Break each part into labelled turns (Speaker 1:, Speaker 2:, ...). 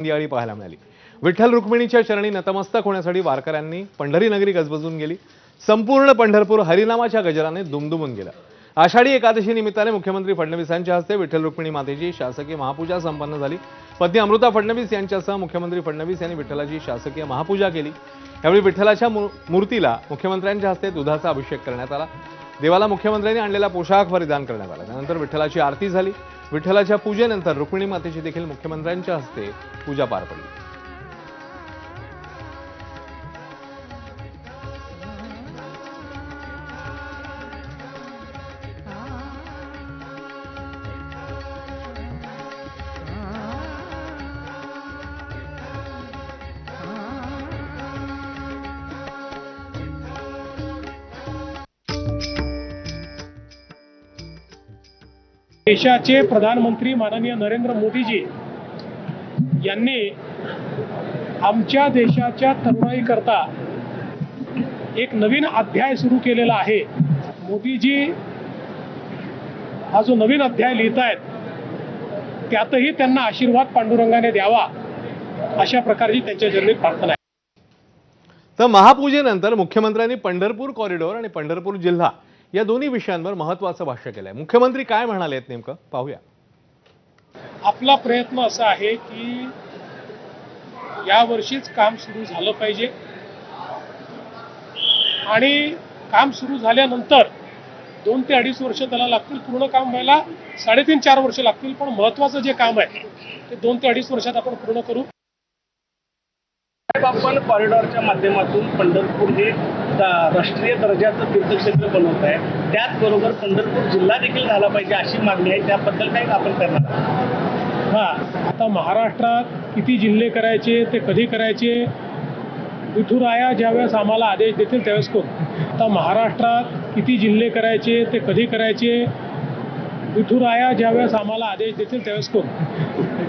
Speaker 1: दिवाळी पाहायला मिळाली। विठ्ठल रुक्मिणीच्या चरणी नतमस्तक होण्यासाठी वारकऱ्यांनी पंढरी नगरी गजबजून गेली। संपूर्ण पंढरपूर हरिनामाच्या गजराने दुमदुमून गेला। आषाढी एकादशी निमित्ताने मुख्यमंत्री फडणवीस यांच्या हस्ते विठ्ठल रुक्मिणी मातेची शासकीय महापूजा संपन्न झाली। पत्नी अमृता फडणवीस यांच्यासह मुख्यमंत्री फडणवीस यांनी विठ्ठलाची शासकीय महापूजा केली। यावेळी विठ्ठलाच्या मूर्तीला मुख्यमंत्र्यांच्या हस्ते दुधाचा अभिषेक करण्यात आला। देवाला मुख्यमंत्र्यांनी आणलेला पोशाख परिधान करण्यात आला। त्यानंतर विठ्ठलाची आरती झाली। विठ्ठलाच्या पूजेनंतर रुक्मिणी मातेची देखील मुख्यमंत्र्यांच्या हस्ते पूजा पार पडली।
Speaker 2: देशाचे प्रधानमंत्री माननीय नरेंद्र मोदीजी यांनी आमच्या देशाच्या तरुणाईकरता एक नवीन अध्याय सुरू केलेला आहे। मोदीजी हा जो नवीन अध्याय लिहितायत त्यातही त्यांना आशीर्वाद पांडुरंगाने द्यावा अशा प्रकारची त्यांच्या जन्मी प्रार्थना आहे।
Speaker 1: तर महापूजेनंतर मुख्यमंत्र्यांनी पंढरपूर कॉरिडॉर आणि पंढरपूर जिल्हा या दोन्ही विषयांवर महत्त्वाचं भाष्य केलंय। मुख्यमंत्री काय म्हणालेत नेमकं पाहूया।
Speaker 2: आपला प्रयत्न असा आहे की या वर्षीच काम सुरू झालं पाहिजे आणि काम सुरू झाल्यानंतर 2 ते 2.5 वर्ष त्याला लागतील। पूर्ण काम व्हायला 3.5-4 वर्ष लागतील, पण महत्त्वाचं जे काम आहे ते 2 ते 2.5 वर्षात आपण पूर्ण करू।
Speaker 3: आपण कॉरिडॉरच्या माध्यमातून पंढरपूर हे राष्ट्रीय दर्जाचं तीर्थक्षेत्र बनवत आहे। त्याचबरोबर पंढरपूर जिल्हा देखील झाला पाहिजे अशी मागणी आहे। त्याबद्दल काय आपण करणार आहोत?
Speaker 2: आता महाराष्ट्रात किती जिल्हे करायचे ते कधी करायचे विठुराया ज्यावेळेस आम्हाला आदेश देतील त्यावेळेस करू। आता महाराष्ट्रात किती जिल्हे करायचे ते कधी करायचे विठुराया ज्यावेळेस आम्हाला आदेश देतील त्यावेळेस करू।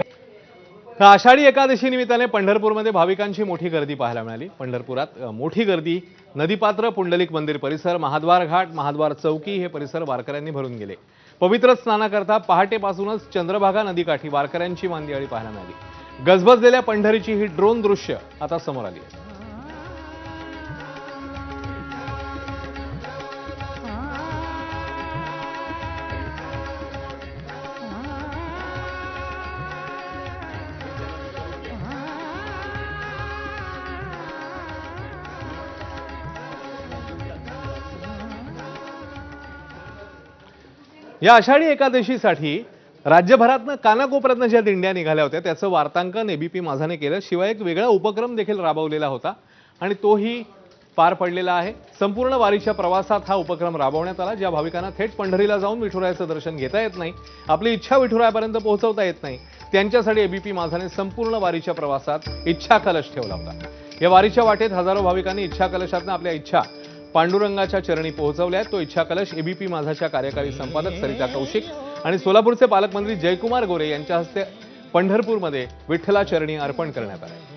Speaker 1: आषाढी एकादशी निमित्ताने पंढरपूरमध्ये भाविकांची मोठी गर्दी पाहायला मिळाली। पंढरपुरात मोठी गर्दी नदीपात्र, पुंडलिक मंदिर परिसर, महाद्वार घाट, महाद्वार चौकी हे परिसर वारकऱ्यांनी भरून गेले। पवित्र स्नानाकरता पहाटेपासूनच चंद्रभागा नदीकाठी वारकऱ्यांची मांदियाळी पाहायला मिळाली। गजबजलेल्या पंढरीची ही ड्रोन दृश्य आता समोर आली आहे। या आषाढी एकादशीसाठी राज्यभरातनं कानाकोपऱ्यातनं ज्या दिंड्या निघाल्या होत्या त्याचं वार्तांकन एबीपी माझाने केलं। शिवाय एक वेगळा उपक्रम देखील राबवलेला होता आणि तोही पार पडलेला आहे। संपूर्ण वारीच्या प्रवासात हा उपक्रम राबवण्यात आला। ज्या भाविकांना थेट पंढरीला जाऊन विठुरायाचं दर्शन घेता येत नाही, आपली इच्छा विठुरायापर्यंत पोहोचवता येत नाही, त्यांच्यासाठी एबीपी माझाने संपूर्ण वारीच्या प्रवासात इच्छा कलश ठेवला होता। या वारीच्या वाटेत हजारो भाविकांनी इच्छा कलशातनं आपल्या इच्छा पांडुरंगाच्या चरणी पोहोचवल्या। तो इच्छा कलश एबीपी माझाच्या कार्यकारी संपादक सरिता कौशिक आणि सोलापूरचे पालकमंत्री जयकुमार गोरे यांच्या हस्ते पंढरपूरमध्ये विठ्ठला चरणी अर्पण करण्यात आले।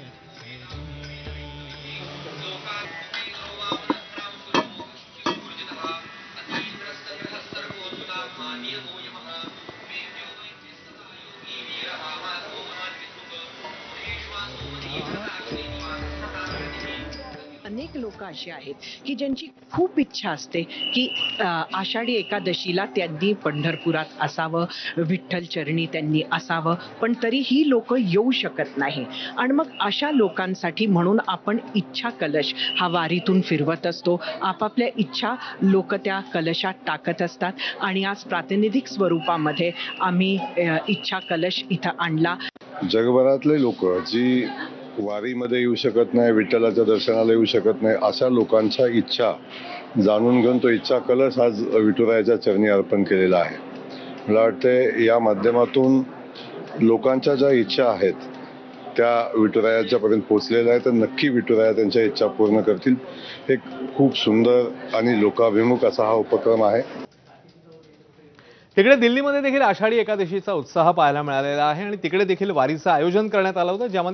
Speaker 4: अनेक लोक असे आहेत की ज्यांची खूप इच्छा असते की आषाढी एकादशीला त्यांनी पंढरपुरात असावं, विठ्ठल चरणी त्यांनी असावं, पण तरी ही लोक येऊ शकत नाही। आणि मग अशा लोकांसाठी म्हणून आपण इच्छा कलश हा वारीतून फिरवत असतो। आपापल्या इच्छा लोक त्या कलशात टाकत असतात आणि आज प्रातिनिधिक स्वरूपामध्ये आम्ही इच्छा कलश इथं आणला।
Speaker 5: जगभरातले लोक जी वारीमध्ये येऊ शकत नाही, विठ्ठलाच्या दर्शनाला येऊ शकत नाही, अशा लोकांच्या इच्छा जाणून घेऊन तो इच्छा कलश आज विठुरायाच्या चरणी अर्पण केलेला आहे। मला वाटते या माध्यमातून लोकांच्या ज्या इच्छा आहेत त्या विठुरायाच्या पर्यंत पोहोचलेल्या आहेत, तर नक्की विठुराया त्यांच्या इच्छा पूर्ण करतील। एक खूप सुंदर आणि लोकाभिमुख असा हा उपक्रम आहे।
Speaker 1: तिकडे दिल्लीमध्ये देखील आषाढी एकादशीचा उत्साह पाहायला मिळालेला आहे आणि तिकडे देखील वारीचं आयोजन करण्यात आलं होतं, ज्यामध्ये